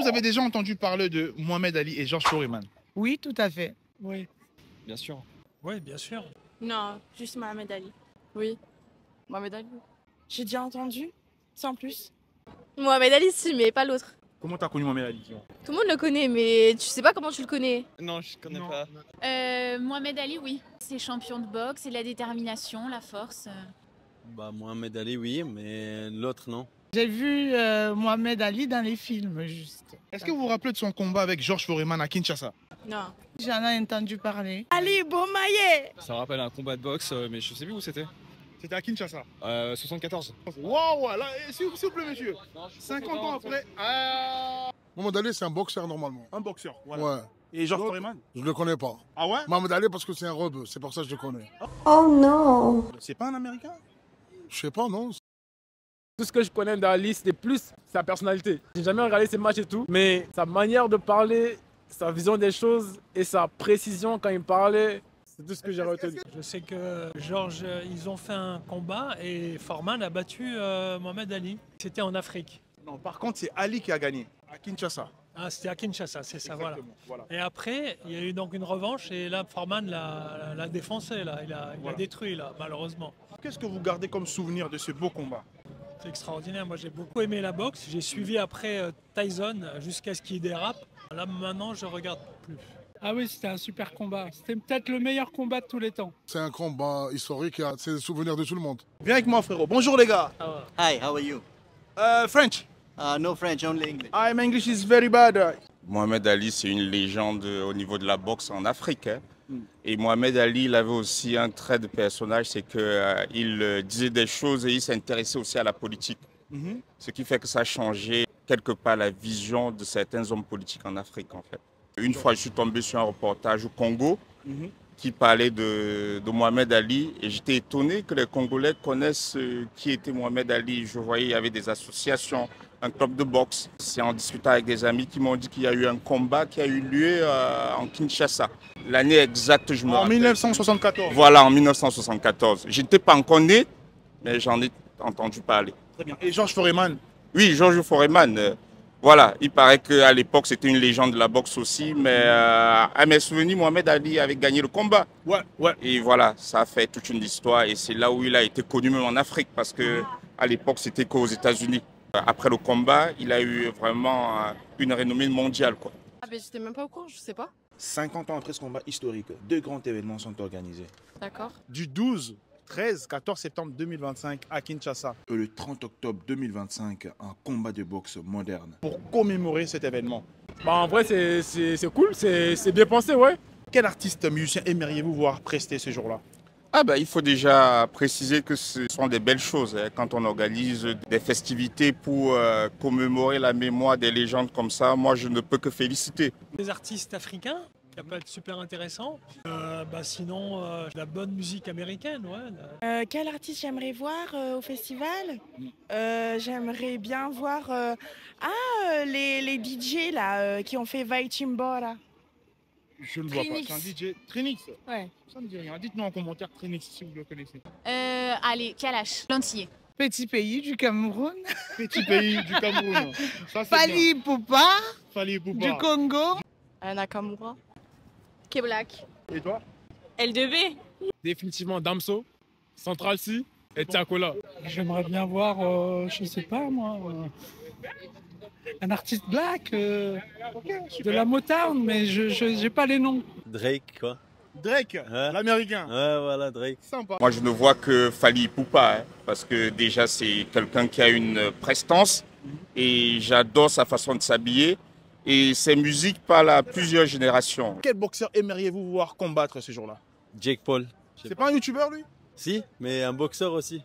vous avez déjà entendu parler de Mohamed Ali et George Foreman? Oui, tout à fait. Oui, bien sûr. Oui, bien sûr. Non, juste Mohamed Ali. Oui. Mohamed Ali. J'ai déjà entendu, sans plus. Mohamed Ali, si, mais pas l'autre. Comment t'as connu Mohamed Ali? Tout le monde le connaît, mais tu sais pas comment tu le connais. Non, je connais pas. Mohamed Ali, oui. C'est champion de boxe, c'est la détermination, la force. Bah, Mohamed Ali, oui, mais l'autre, non. J'ai vu Mohamed Ali dans les films, juste. Est-ce que vous vous rappelez de son combat avec George Foreman à Kinshasa? Non. J'en ai entendu parler. Ali Bomaye. Ça rappelle un combat de boxe, mais je sais plus où c'était. C'était à Kinshasa. 74. Waouh, là, s'il vous plaît, monsieur. 50 ans après. Mohamed Ali, c'est un boxeur normalement. Un boxeur, voilà. Ouais. Et George L'autre, Foreman? Je le connais pas. Ah ouais? Mohamed Ali parce que c'est un rebeu, c'est pour ça que je le connais. Oh non. C'est pas un Américain? Je sais pas, non. Tout ce que je connais d'Ali, c'était plus sa personnalité. J'ai jamais regardé ses matchs et tout, mais sa manière de parler, sa vision des choses et sa précision quand il parlait, c'est tout ce que j'ai retenu. Je sais que Georges, ils ont fait un combat et Foreman a battu Mohamed Ali. C'était en Afrique. Non, par contre, c'est Ali qui a gagné à Kinshasa. Ah, c'était à Kinshasa, c'est ça, voilà. Exactement, voilà. Et après, il y a eu donc une revanche et là, Foreman l'a défoncé, là. Il a détruit, là, malheureusement. Qu'est-ce que vous gardez comme souvenir de ce beau combat? C'est extraordinaire. Moi, j'ai beaucoup aimé la boxe. J'ai suivi après Tyson jusqu'à ce qu'il dérape. Là, maintenant, je regarde plus. Ah oui, c'était un super combat. C'était peut-être le meilleur combat de tous les temps. C'est un combat historique, c'est le souvenir de tout le monde. Viens avec moi, frérot. Bonjour, les gars. Hi, how are you? French. No French, only English. My English is very bad. Mohamed Ali, c'est une légende au niveau de la boxe en Afrique. Et Mohamed Ali, il avait aussi un trait de personnage, c'est qu'il disait des choses et il s'intéressait aussi à la politique. Ce qui fait que ça a changé quelque part la vision de certains hommes politiques en Afrique, en fait. Une fois, je suis tombé sur un reportage au Congo qui parlait de Mohamed Ali et j'étais étonné que les Congolais connaissent qui était Mohamed Ali. Je voyais il y avait des associations, un club de boxe. C'est en discutant avec des amis qui m'ont dit qu'il y a eu un combat qui a eu lieu en Kinshasa. L'année exacte, je me rappelle. En 1974. Voilà, en 1974. Je n'étais pas encore né, mais j'en ai entendu parler. Très bien. Et George Foreman? Oui, George Foreman. Voilà, il paraît qu'à l'époque, c'était une légende de la boxe aussi, mais à mes souvenirs, Mohamed Ali avait gagné le combat. Ouais, ouais. Et voilà, ça a fait toute une histoire et c'est là où il a été connu même en Afrique parce qu'à l'époque, c'était qu'aux États-Unis. Après le combat, il a eu vraiment une renommée mondiale, quoi. Ah, mais j'étais même pas au courant, je sais pas. 50 ans après ce combat historique, 2 grands événements sont organisés. D'accord. Du 12, 13, 14 septembre 2025 à Kinshasa. Et le 30 octobre 2025, un combat de boxe moderne. Pour commémorer cet événement. Bah, en vrai, c'est cool, c'est bien pensé, ouais. Quel artiste musicien aimeriez-vous voir prester ce jour-là? Ah bah, il faut déjà préciser que ce sont des belles choses quand on organise des festivités pour commémorer la mémoire des légendes comme ça. Moi, je ne peux que féliciter. Des artistes africains, ça peut être super intéressant. Sinon, de la bonne musique américaine, ouais. Quel artiste j'aimerais voir au festival? J'aimerais bien voir les DJ là qui ont fait Vai Chimbora. Je ne vois pas. Trinix. C'est un DJ. Trinix. Ouais. Ça me dit rien. Dites-nous en commentaire Trinix si vous le connaissez. Allez, Kalash, l'antillais. Petit pays du Cameroun. Petit pays du Cameroun. Ça, c'est Fally bien. Ipupa Fally Ipupa. du Congo. Nakamura. K-Black. Et toi? L2B. Définitivement Damso, Central C et Tiakola. J'aimerais bien voir, je sais pas moi, un artiste black de la Motown, mais je n'ai pas les noms. Drake, quoi. Drake, l'américain. Ouais, voilà, Drake. Sympa. Moi, je ne vois que Fally Ipupa parce que déjà, c'est quelqu'un qui a une prestance et j'adore sa façon de s'habiller. Et ses musiques parlent à plusieurs générations. Quel boxeur aimeriez-vous voir combattre ce jour-là? Jake Paul. C'est pas un youtubeur lui? Si, mais un boxeur aussi.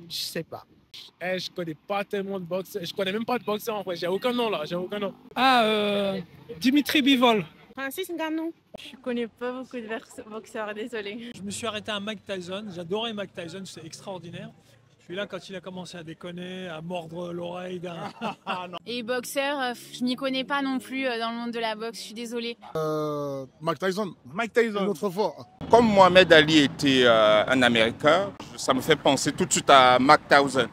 Je sais pas. Je connais pas tellement de boxeurs. Je connais même pas de boxeur en vrai. J'ai aucun nom là. J'ai aucun nom. Ah, Dimitri Bivol. Francis Ngannou. Je connais pas beaucoup de boxeurs, désolé. Je me suis arrêté à Mike Tyson. J'adorais Mike Tyson, c'est extraordinaire. Je suis là quand il a commencé à déconner, à mordre l'oreille d'un... Et boxeur, je n'y connais pas non plus dans le monde de la boxe, je suis désolée. Mike Tyson. Mike Tyson. Une autre fois. Comme Mohamed Ali était un Américain, ça me fait penser tout de suite à Mac Tyson.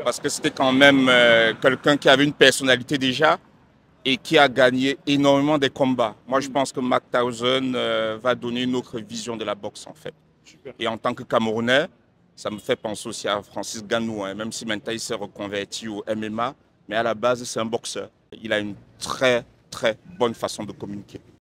parce que c'était quand même quelqu'un qui avait une personnalité déjà et qui a gagné énormément des combats. Moi, je pense que Mike Tyson va donner une autre vision de la boxe, en fait. Super. Et en tant que Camerounais, ça me fait penser aussi à Francis Ngannou, hein, même si maintenant il s'est reconverti au MMA, mais à la base, c'est un boxeur. Il a une très, très bonne façon de communiquer.